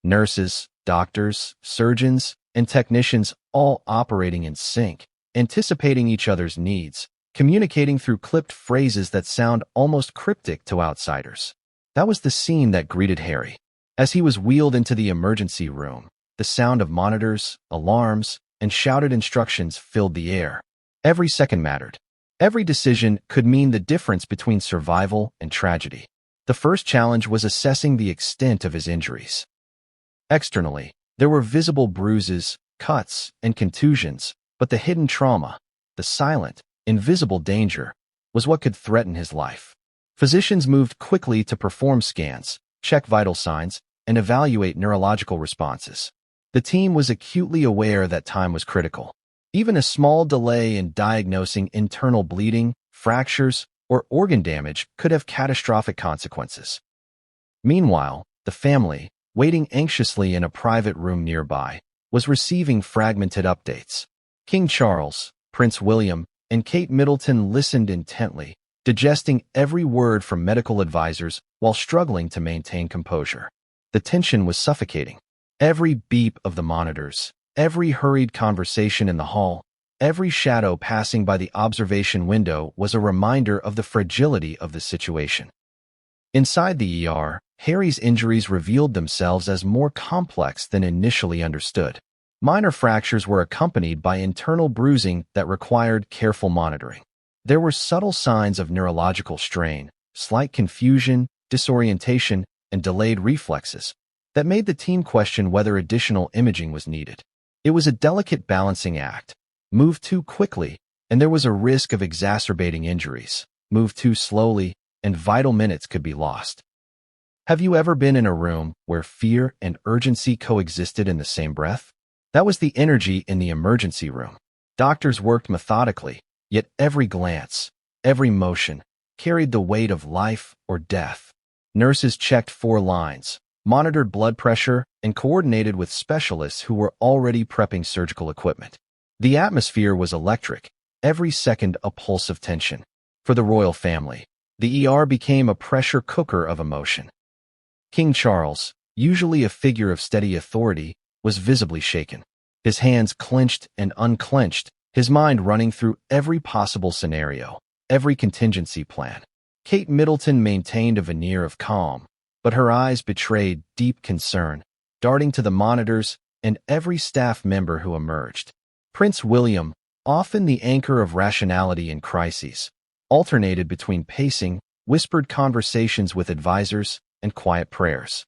Nurses, doctors, surgeons, and technicians all operating in sync, anticipating each other's needs, communicating through clipped phrases that sound almost cryptic to outsiders. That was the scene that greeted Harry. As he was wheeled into the emergency room, the sound of monitors, alarms, and shouted instructions filled the air. Every second mattered. Every decision could mean the difference between survival and tragedy. The first challenge was assessing the extent of his injuries. Externally, there were visible bruises, cuts, and contusions, but the hidden trauma, the silent, invisible danger, was what could threaten his life. Physicians moved quickly to perform scans, check vital signs, and evaluate neurological responses. The team was acutely aware that time was critical. Even a small delay in diagnosing internal bleeding, fractures, or organ damage could have catastrophic consequences. Meanwhile, the family, waiting anxiously in a private room nearby, was receiving fragmented updates. King Charles, Prince William, and Kate Middleton listened intently, digesting every word from medical advisors while struggling to maintain composure. The tension was suffocating. Every beep of the monitors, every hurried conversation in the hall, every shadow passing by the observation window was a reminder of the fragility of the situation. Inside the ER, Harry's injuries revealed themselves as more complex than initially understood. Minor fractures were accompanied by internal bruising that required careful monitoring. There were subtle signs of neurological strain, slight confusion, disorientation, and delayed reflexes that made the team question whether additional imaging was needed. It was a delicate balancing act. Move too quickly, and there was a risk of exacerbating injuries. Move too slowly, and vital minutes could be lost. Have you ever been in a room where fear and urgency coexisted in the same breath? That was the energy in the emergency room. Doctors worked methodically, yet every glance, every motion, carried the weight of life or death. Nurses checked 4 lines, monitored blood pressure, and coordinated with specialists who were already prepping surgical equipment. The atmosphere was electric, every second a pulse of tension. For the royal family, the ER became a pressure cooker of emotion. King Charles, usually a figure of steady authority, was visibly shaken. His hands clenched and unclenched, his mind running through every possible scenario, every contingency plan. Kate Middleton maintained a veneer of calm, but her eyes betrayed deep concern, darting to the monitors and every staff member who emerged. Prince William, often the anchor of rationality in crises, alternated between pacing, whispered conversations with advisors, and quiet prayers.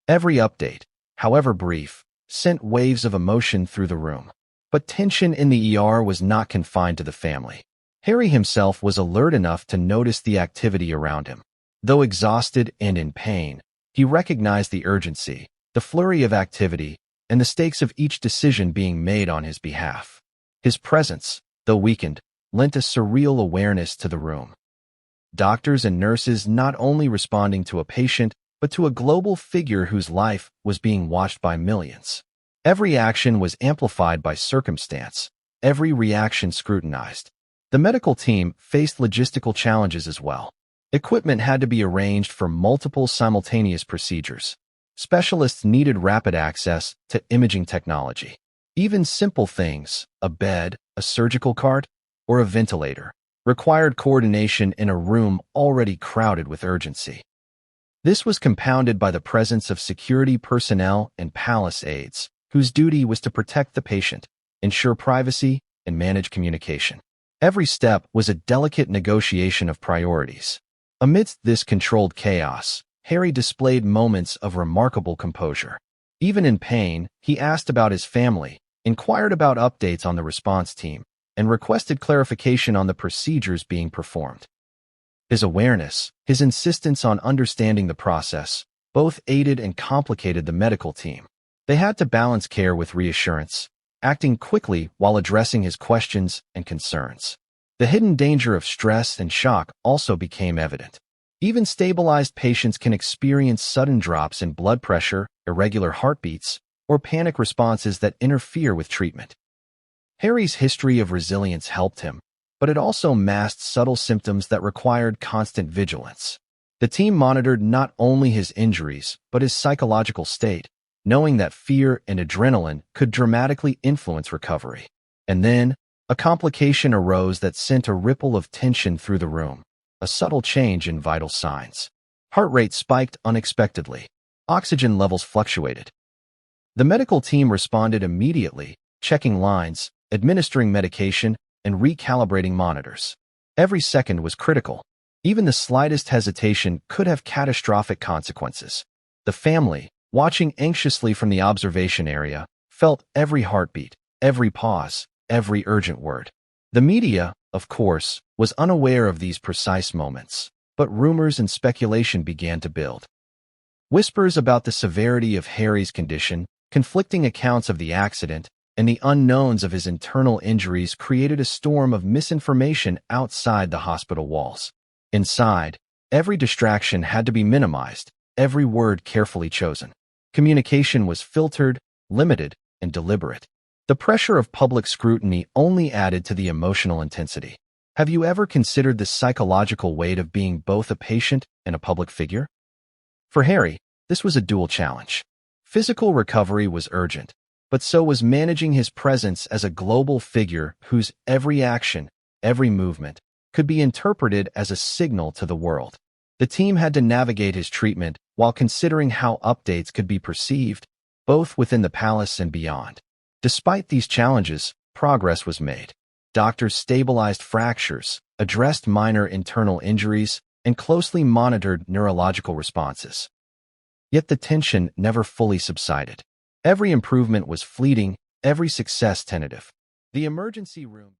Every update, however brief, sent waves of emotion through the room. But tension in the ER was not confined to the family. Harry himself was alert enough to notice the activity around him. Though exhausted and in pain, he recognized the urgency, the flurry of activity, and the stakes of each decision being made on his behalf. His presence, though weakened, lent a surreal awareness to the room. Doctors and nurses not only responding to a patient, but to a global figure whose life was being watched by millions. Every action was amplified by circumstance, every reaction scrutinized. The medical team faced logistical challenges as well. Equipment had to be arranged for multiple simultaneous procedures. Specialists needed rapid access to imaging technology. Even simple things, a bed, a surgical cart, or a ventilator, required coordination in a room already crowded with urgency. This was compounded by the presence of security personnel and palace aides, whose duty was to protect the patient, ensure privacy, and manage communication. Every step was a delicate negotiation of priorities. Amidst this controlled chaos, Harry displayed moments of remarkable composure. Even in pain, he asked about his family, inquired about updates on the response team, and requested clarification on the procedures being performed. His awareness, his insistence on understanding the process, both aided and complicated the medical team. They had to balance care with reassurance, acting quickly while addressing his questions and concerns. The hidden danger of stress and shock also became evident. Even stabilized patients can experience sudden drops in blood pressure, irregular heartbeats, or panic responses that interfere with treatment. Harry's history of resilience helped him, but it also masked subtle symptoms that required constant vigilance. The team monitored not only his injuries, but his psychological state, knowing that fear and adrenaline could dramatically influence recovery. And then, a complication arose that sent a ripple of tension through the room, a subtle change in vital signs. Heart rate spiked unexpectedly. Oxygen levels fluctuated. The medical team responded immediately, checking lines, administering medication, and recalibrating monitors. Every second was critical. Even the slightest hesitation could have catastrophic consequences. The family, watching anxiously from the observation area, felt every heartbeat, every pause, every urgent word. The media, of course, was unaware of these precise moments, but rumors and speculation began to build. Whispers about the severity of Harry's condition, conflicting accounts of the accident, and the unknowns of his internal injuries created a storm of misinformation outside the hospital walls. Inside, every distraction had to be minimized, every word carefully chosen. Communication was filtered, limited, and deliberate. The pressure of public scrutiny only added to the emotional intensity. Have you ever considered the psychological weight of being both a patient and a public figure? For Harry, this was a dual challenge. Physical recovery was urgent, but so was managing his presence as a global figure whose every action, every movement, could be interpreted as a signal to the world. The team had to navigate his treatment while considering how updates could be perceived, both within the palace and beyond. Despite these challenges, progress was made. Doctors stabilized fractures, addressed minor internal injuries, and closely monitored neurological responses. Yet the tension never fully subsided. Every improvement was fleeting, every success tentative. The emergency room